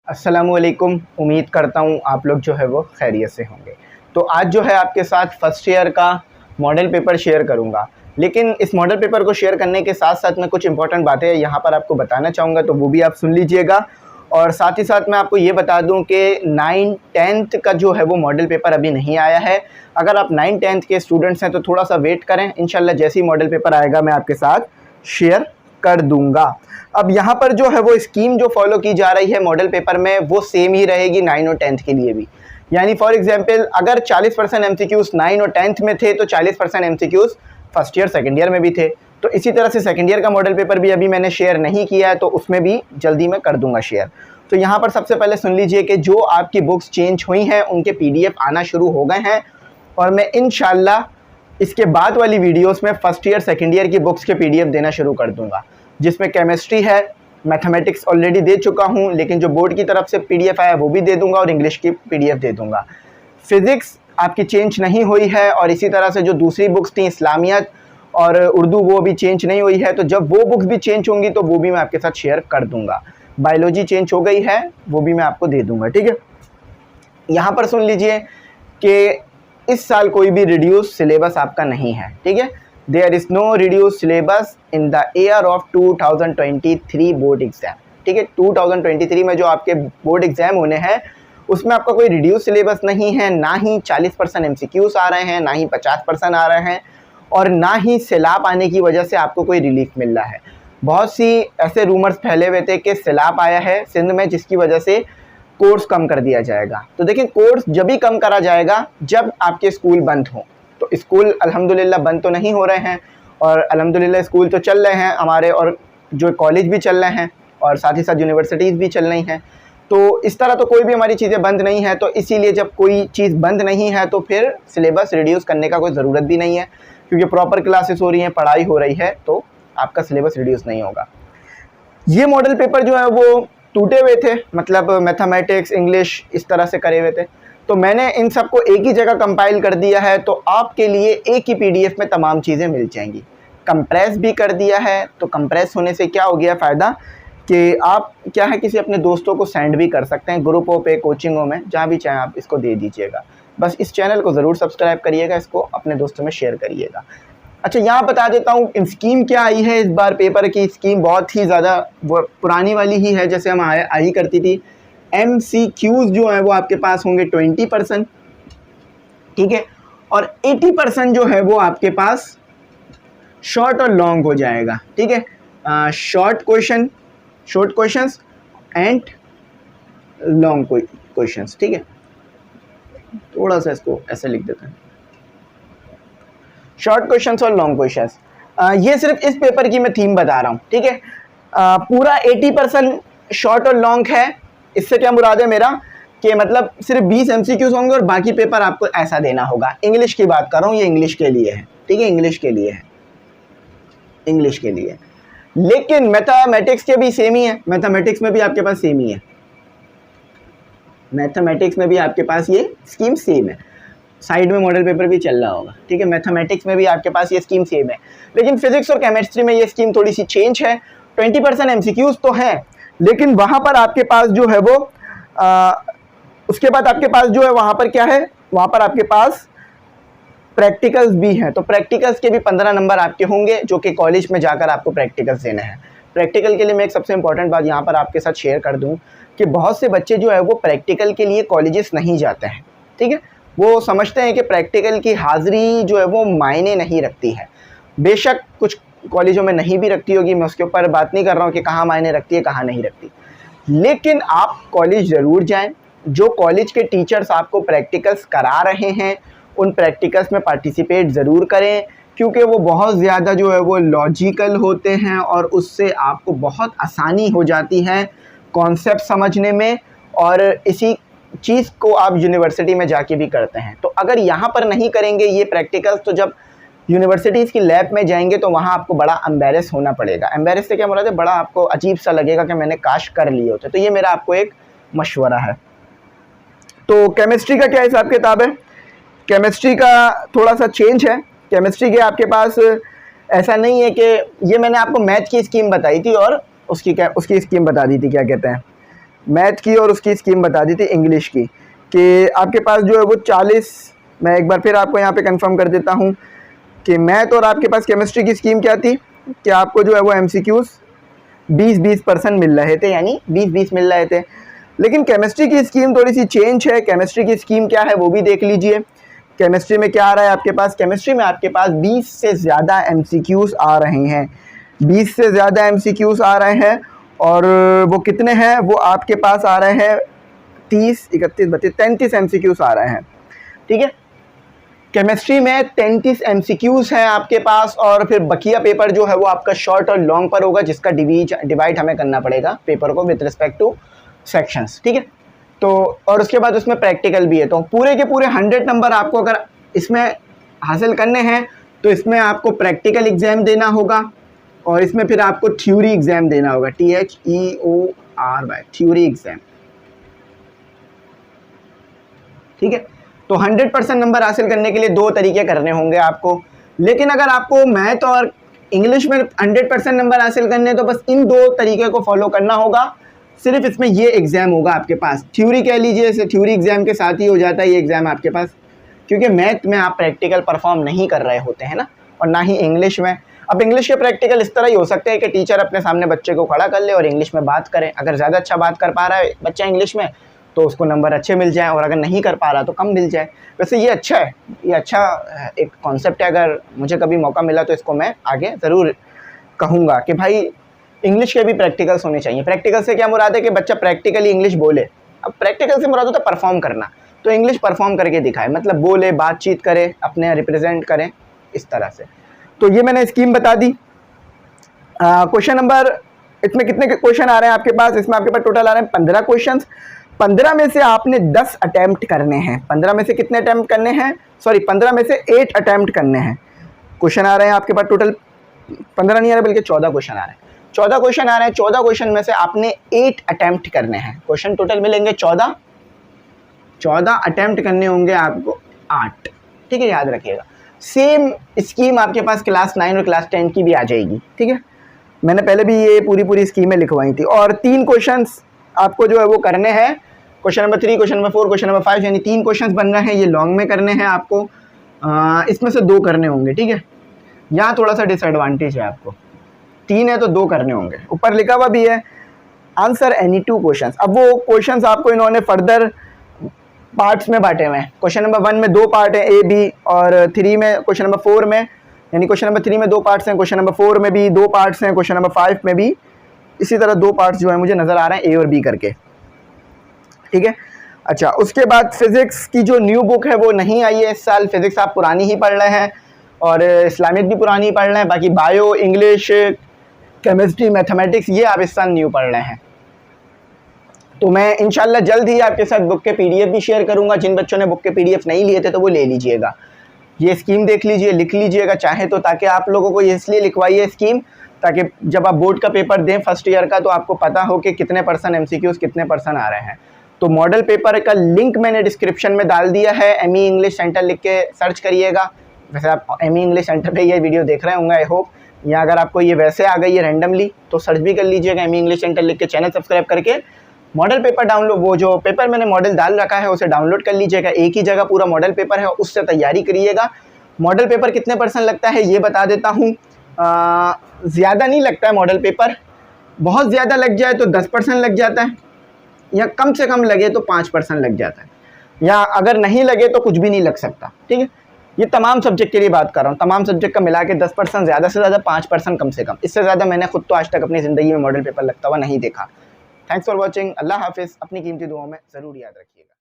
अस्सलामुअलैकुम। उम्मीद करता हूँ आप लोग जो है वो खैरियत से होंगे। तो आज जो है आपके साथ फर्स्ट ईयर का मॉडल पेपर शेयर करूँगा, लेकिन इस मॉडल पेपर को शेयर करने के साथ साथ मैं कुछ इंपॉर्टेंट बातें यहाँ पर आपको बताना चाहूँगा, तो वो भी आप सुन लीजिएगा। और साथ ही साथ मैं आपको ये बता दूँ कि 9th-10th का जो है वो मॉडल पेपर अभी नहीं आया है। अगर आप 9th-10th के स्टूडेंट्स हैं तो थोड़ा सा वेट करें, इंशाल्लाह जैसे ही मॉडल पेपर आएगा मैं आपके साथ शेयर कर दूंगा। अब यहाँ पर जो है वो स्कीम जो फॉलो की जा रही है मॉडल पेपर में वो सेम ही रहेगी 9 और 10th के लिए भी। यानी फॉर एग्जांपल अगर 40% एमसीक्यूज 9 और 10th में थे तो 40% MCQs first year second year में भी थे। तो इसी तरह से सेकंड ईयर का मॉडल पेपर भी अभी मैंने शेयर नहीं किया है, तो उसमें भी जल्दी मैं कर दूंगा शेयर। तो यहाँ पर सबसे पहले सुन लीजिए कि जो आपकी बुक्स चेंज हुई हैं उनके PDF आना शुरू हो गए हैं, और मैं इंशाल्लाह इसके बाद वाली वीडियोस में फर्स्ट ईयर सेकंड ईयर की बुक्स के PDF देना शुरू कर दूंगा, जिसमें केमिस्ट्री है, मैथमेटिक्स ऑलरेडी दे चुका हूं, लेकिन जो बोर्ड की तरफ से PDF आया वो भी दे दूंगा, और इंग्लिश की PDF दे दूंगा। फिज़िक्स आपकी चेंज नहीं हुई है, और इसी तरह से जो दूसरी बुक्स थी इस्लामियत और उर्दू वो भी चेंज नहीं हुई है। तो जब वो बुक्स भी चेंज होंगी तो वो भी मैं आपके साथ शेयर कर दूंगा। बायोलॉजी चेंज हो गई है, वो भी मैं आपको दे दूंगा, ठीक है। यहाँ पर सुन लीजिए कि इस साल कोई भी रिड्यूस सिलेबस आपका नहीं है, ठीक है। There is no reduce syllabus in the year of 2023 board exam, ठीक है। 2023 में जो आपके बोर्ड एग्ज़ाम होने हैं उसमें आपका कोई रिड्यूस सिलेबस नहीं है, ना ही 40% MCQs आ रहे हैं, ना ही 50% आ रहे हैं, और ना ही सैलाब आने की वजह से आपको कोई रिलीफ मिल रहा है। बहुत सी ऐसे रूमर्स फैले हुए थे कि सैलाब आया है सिंध में, जिसकी वजह से कोर्स कम कर दिया जाएगा। तो देखिए, कोर्स जब ही कम करा जाएगा जब आपके स्कूल बंद हों। तो स्कूल अल्हम्दुलिल्लाह बंद तो नहीं हो रहे हैं, और अल्हम्दुलिल्लाह स्कूल तो चल रहे हैं हमारे, और जो कॉलेज भी चल रहे हैं, और साथ ही साथ यूनिवर्सिटीज़ भी चल रही हैं। तो इस तरह तो कोई भी हमारी चीज़ें बंद नहीं है, तो इसीलिए जब कोई चीज़ बंद नहीं है तो फिर सिलेबस रिड्यूस करने का कोई ज़रूरत भी नहीं है, क्योंकि प्रॉपर क्लासेस हो रही हैं, पढ़ाई हो रही है, तो आपका सिलेबस रिड्यूस नहीं होगा। ये मॉडल पेपर जो है वो टूटे हुए थे, मतलब मैथमेटिक्स, इंग्लिश इस तरह से करे हुए थे, तो मैंने इन सबको एक ही जगह कंपाइल कर दिया है। तो आपके लिए एक ही PDF में तमाम चीज़ें मिल जाएंगी। कंप्रेस भी कर दिया है, तो कंप्रेस होने से क्या हो गया फ़ायदा कि आप क्या है किसी अपने दोस्तों को सेंड भी कर सकते हैं, ग्रुपों पे, कोचिंगों में, जहाँ भी चाहें आप इसको दे दीजिएगा। बस इस चैनल को ज़रूर सब्सक्राइब करिएगा, इसको अपने दोस्तों में शेयर करिएगा। अच्छा, यहाँ बता देता हूँ स्कीम क्या आई है इस बार। पेपर की स्कीम बहुत ही ज़्यादा वो पुरानी वाली ही है, जैसे हम आई करती थी। MCQs जो है वो आपके पास होंगे 20%, ठीक है, और 80% जो है वो आपके पास शॉर्ट और लॉन्ग हो जाएगा, ठीक है। Short questions and long questions, ठीक है। थोड़ा सा इसको ऐसे लिख देते हैं, शॉर्ट क्वेश्चंस और लॉन्ग क्वेश्चंस। ये सिर्फ इस पेपर की मैं थीम बता रहा हूँ, ठीक है। पूरा 80% शॉर्ट और लॉन्ग है। इससे क्या मुराद है मेरा कि मतलब सिर्फ 20 MCQs होंगे और बाकी पेपर आपको ऐसा देना होगा। इंग्लिश की बात कर रहा हूँ, ये इंग्लिश के लिए है, ठीक है, इंग्लिश के लिए है, इंग्लिश के लिए। लेकिन मैथमेटिक्स के भी सेम ही है, मैथमेटिक्स में भी आपके पास सेम ही है, मैथमेटिक्स में भी आपके पास ये स्कीम सेम है। साइड में मॉडल पेपर भी चल रहा होगा, ठीक है। मैथमेटिक्स में भी आपके पास ये स्कीम सेम है, लेकिन फिजिक्स और केमिस्ट्री में ये स्कीम थोड़ी सी चेंज है। 20% MCQs तो हैं, लेकिन वहाँ पर आपके पास जो है वो उसके बाद आपके पास जो है वहाँ पर क्या है, वहाँ पर आपके पास प्रैक्टिकल्स भी हैं। तो प्रैक्टिकल्स के भी 15 नंबर आपके होंगे, जो कि कॉलेज में जाकर आपको प्रैक्टिकल्स देना है। प्रैक्टिकल के लिए मैं एक सबसे इंपॉर्टेंट बात यहाँ पर आपके साथ शेयर कर दूँ कि बहुत से बच्चे जो है वो प्रैक्टिकल के लिए कॉलेजेस नहीं जाते हैं, ठीक है। वो समझते हैं कि प्रैक्टिकल की हाज़िरी जो है वो मायने नहीं रखती है। बेशक कुछ कॉलेजों में नहीं भी रखती होगी, मैं उसके ऊपर बात नहीं कर रहा हूँ कि कहाँ मायने रखती है कहाँ नहीं रखती, लेकिन आप कॉलेज ज़रूर जाएं। जो कॉलेज के टीचर्स आपको प्रैक्टिकल्स करा रहे हैं उन प्रैक्टिकल्स में पार्टिसिपेट ज़रूर करें, क्योंकि वो बहुत ज़्यादा जो है वो लॉजिकल होते हैं, और उससे आपको बहुत आसानी हो जाती है कॉन्सेप्ट समझने में, और इसी चीज़ को आप यूनिवर्सिटी में जाके भी करते हैं। तो अगर यहाँ पर नहीं करेंगे ये प्रैक्टिकल्स, तो जब यूनिवर्सिटीज़ की लैब में जाएंगे तो वहाँ आपको बड़ा एम्बेरस होना पड़ेगा। एम्बेरस से क्या मुराद है, बड़ा आपको अजीब सा लगेगा कि मैंने काश कर लिए होते। तो ये मेरा आपको एक मशवरा है। तो केमिस्ट्री का क्या हिसाब किताब है, केमिस्ट्री का थोड़ा सा चेंज है। केमिस्ट्री के आपके पास ऐसा नहीं है कि ये मैंने आपको मैथ की स्कीम बताई थी और उसकी स्कीम बता दी थी, क्या कहते हैं, मैथ की और उसकी स्कीम बता दी थी इंग्लिश की, कि आपके पास जो है वो 40, मैं एक बार फिर आपको यहाँ पे कंफर्म कर देता हूँ कि मैथ और आपके पास केमिस्ट्री की स्कीम क्या थी कि आपको जो है वो MCQs 20% मिल रहे थे, यानी 20 मिल रहे थे। लेकिन केमिस्ट्री की स्कीम थोड़ी सी चेंज है। केमिस्ट्री की स्कीम क्या है वो भी देख लीजिए। केमिस्ट्री में क्या आ रहा है आपके पास, केमिस्ट्री में आपके पास 20 से ज़्यादा MCQs आ रहे हैं, 20 से ज़्यादा MCQs आ रहे हैं। और वो कितने हैं, वो आपके पास आ रहे हैं 30, 31, 32, 33 MCQs आ रहे हैं, ठीक है। केमिस्ट्री में 33 MCQs हैं आपके पास, और फिर बकिया पेपर जो है वो आपका शॉर्ट और लॉन्ग पर होगा, जिसका डिवाइड हमें करना पड़ेगा पेपर को विद रिस्पेक्ट टू सेक्शंस, ठीक है। तो और उसके बाद उसमें प्रैक्टिकल भी है। तो पूरे के पूरे 100 नंबर आपको अगर इसमें हासिल करने हैं तो इसमें आपको प्रैक्टिकल एग्जाम देना होगा, और इसमें फिर आपको थ्योरी एग्जाम देना होगा, THEORY, थ्योरी एग्जाम, ठीक है। तो 100% नंबर हासिल करने के लिए 2 तरीके करने होंगे आपको। लेकिन अगर आपको मैथ और इंग्लिश में 100% नंबर हासिल करने हैं तो बस इन 2 तरीके को फॉलो करना होगा। सिर्फ इसमें ये एग्ज़ाम होगा आपके पास, थ्योरी कह लीजिए, इसे थ्योरी एग्ज़ाम के साथ ही हो जाता है ये एग्ज़ाम आपके पास, क्योंकि मैथ में आप प्रैक्टिकल परफॉर्म नहीं कर रहे होते हैं ना, और ना ही इंग्लिश में। अब इंग्लिश के प्रैक्टिकल इस तरह ही हो सकते हैं कि टीचर अपने सामने बच्चे को खड़ा कर ले और इंग्लिश में बात करें। अगर ज़्यादा अच्छा बात कर पा रहा है बच्चा इंग्लिश में तो उसको नंबर अच्छे मिल जाए, और अगर नहीं कर पा रहा तो कम मिल जाए। वैसे ये अच्छा है, ये अच्छा एक कॉन्सेप्ट है। अगर मुझे कभी मौका मिला तो इसको मैं आगे ज़रूर कहूँगा कि भाई इंग्लिश के भी प्रैक्टिकल्स होने चाहिए। प्रैक्टिकल से क्या मुराद है कि बच्चा प्रैक्टिकली इंग्लिश बोले। अब प्रैक्टिकल से मुराद होता है परफॉर्म करना, तो इंग्लिश परफॉर्म करके दिखाए, मतलब बोले, बातचीत करे, अपने रिप्रेजेंट करें इस तरह से। तो ये मैंने स्कीम बता दी। क्वेश्चन नंबर, इसमें कितने क्वेश्चन आ रहे हैं आपके पास, इसमें आपके पास टोटल आ रहे हैं 15 क्वेश्चन। 15 में से आपने 10 अटैम्प्ट करने हैं। 15 में से कितने अटैम्प्ट करने हैं, सॉरी 15 में से 8 अटैम्प्ट करने हैं। क्वेश्चन आ रहे हैं आपके पास टोटल 15 नहीं आ रहे बल्कि 14 क्वेश्चन आ रहे हैं। 14 क्वेश्चन आ रहे हैं, 14 क्वेश्चन में से आपने 8 अटैम्प्ट करने हैं। क्वेश्चन टोटल मिलेंगे 14 अटैम्प्ट करने होंगे आपको 8, ठीक है, याद रखिएगा। सेम स्कीम आपके पास क्लास 9 और क्लास 10 की भी आ जाएगी, ठीक है। मैंने पहले भी ये पूरी स्कीमें लिखवाई थी। और 3 क्वेश्चंस आपको जो है वो करने हैं, question number 3, question number 4, question number 5, यानी 3 क्वेश्चंस बन रहे हैं, ये लॉन्ग में करने हैं आपको। इसमें से 2 करने होंगे, ठीक है। यहाँ थोड़ा सा डिसएडवांटेज है, आपको 3 है तो 2 करने होंगे। ऊपर लिखा हुआ भी है आंसर एनी 2 क्वेश्चंस। अब वो क्वेश्चंस आपको इन्होंने फर्दर पार्ट्स में बांटे हुए हैं। क्वेश्चन नंबर 1 में 2 पार्ट है, A, B, और 3 में, क्वेश्चन नंबर 4 में, यानी क्वेश्चन नंबर 3 में 2 पार्ट्स हैं, क्वेश्चन नंबर 4 में भी 2 पार्ट्स हैं, क्वेश्चन नंबर 5 में भी इसी तरह 2 पार्ट्स जो है मुझे नज़र आ रहे हैं, A और B करके, ठीक है। अच्छा, उसके बाद फिज़िक्स की जो न्यू बुक है वो नहीं आई है इस साल। फिज़िक्स आप पुरानी ही पढ़ रहे हैं, और इस्लामिक भी पुरानी ही पढ़ रहे हैं। बाकी बायो, इंग्लिश, केमिस्ट्री, मैथमेटिक्स ये आप इस साल न्यू पढ़ रहे हैं। तो मैं इंशाल्लाह जल्द ही आपके साथ बुक के PDF भी शेयर करूंगा। जिन बच्चों ने बुक के PDF नहीं लिए थे तो वो ले लीजिएगा। ये स्कीम देख लीजिए, लिख लीजिएगा चाहे तो, ताकि आप लोगों को ये इसलिए लिखवाई है स्कीम ताकि जब आप बोर्ड का पेपर दें फर्स्ट ईयर का तो आपको पता हो कि कितने % MCQs कितने % आ रहे हैं। तो मॉडल पेपर का लिंक मैंने डिस्क्रिप्शन में डाल दिया है, ME इंग्लिश सेंटर लिख के सर्च करिएगा। वैसे आप ME इंग्लिश सेंटर पे ये वीडियो देख रहे होंगे आई होप, या अगर आपको ये वैसे आ गई है रैंडमली तो सर्च भी कर लीजिएगा ME इंग्लिश सेंटर लिख के, चैनल सब्सक्राइब करके मॉडल पेपर डाउनलोड, वो जो पेपर मैंने मॉडल डाल रखा है उसे डाउनलोड कर लीजिएगा। एक ही जगह पूरा मॉडल पेपर है, उससे तैयारी करिएगा। मॉडल पेपर कितने % लगता है ये बता देता हूँ। ज़्यादा नहीं लगता है मॉडल पेपर, बहुत ज़्यादा लग जाए तो 10% लग जाता है, या कम से कम लगे तो 5% लग जाता है, या अगर नहीं लगे तो कुछ भी नहीं लग सकता, ठीक है। ये तमाम सब्जेक्ट के लिए बात कर रहा हूँ, तमाम सब्जेक्ट का मिला के 10%, ज़्यादा से ज़्यादा 5% कम से कम। इससे ज़्यादा मैंने खुद तो आज तक अपनी ज़िंदगी में मॉडल पेपर लगता हुआ नहीं देखा। थैंक्स फॉर वॉचिंग, अल्लाह हाफिज़। अपनी कीमती दुआओं में ज़रूर याद रखिएगा।